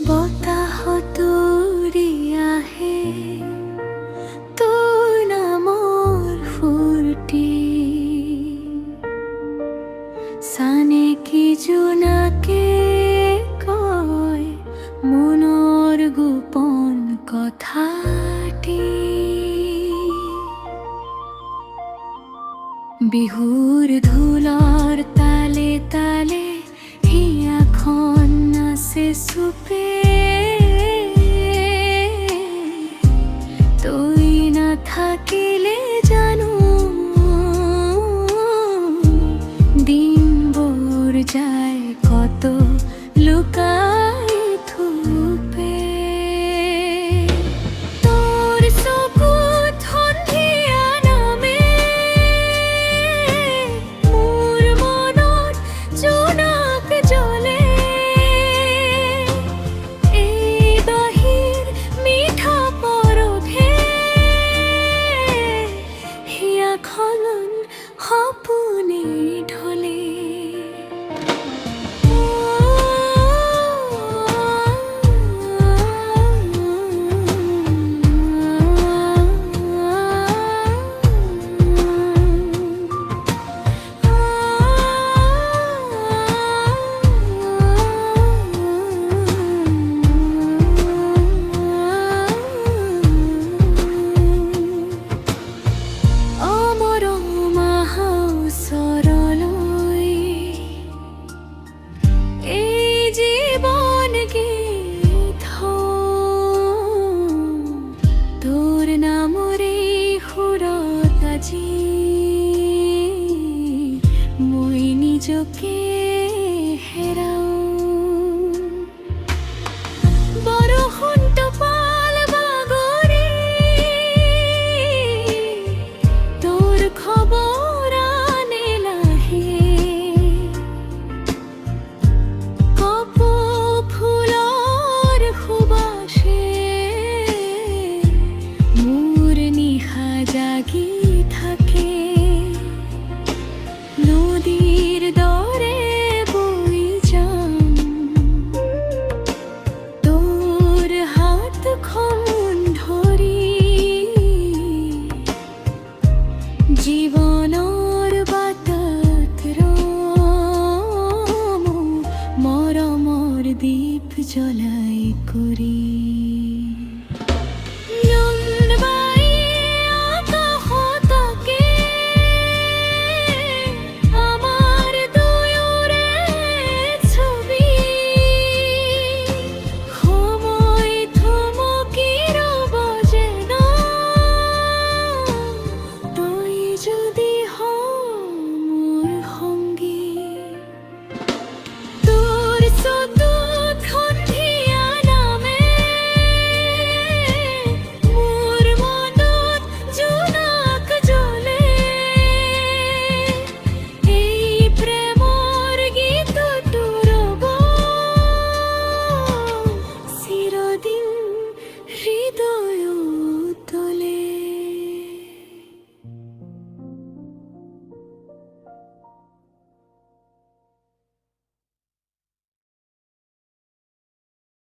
বতাহ তোৰি আহে তোৰ নামৰ ফুৰ্তি চানে কি জোনাকে কয় মনৰ গোপন কথাটি বিহুৰ ঢোলৰ তালে তালে হিয়াখন নাচে চুপে তই নাথাকিলে জানো দিনবোৰ যায় কত লুকাই থুপে তোৰ চকুত সন্ধিয়া নামে মোৰ মনত জোনাক জ্বলে সপোনে ঢলে মই নিজকে হেৰাও বৰষুণ টোপাল বাগৰি তোৰ খবৰ আনে লাহে কপৌ ফুলৰ সুবাসে মোৰ নিশা জাগি থাকে নদীৰ দৰে বৈ যাম তোৰ হাতখন ধৰি জীৱনৰ বাটত ৰম মৰমৰ দীপ জ্বলাই কৰি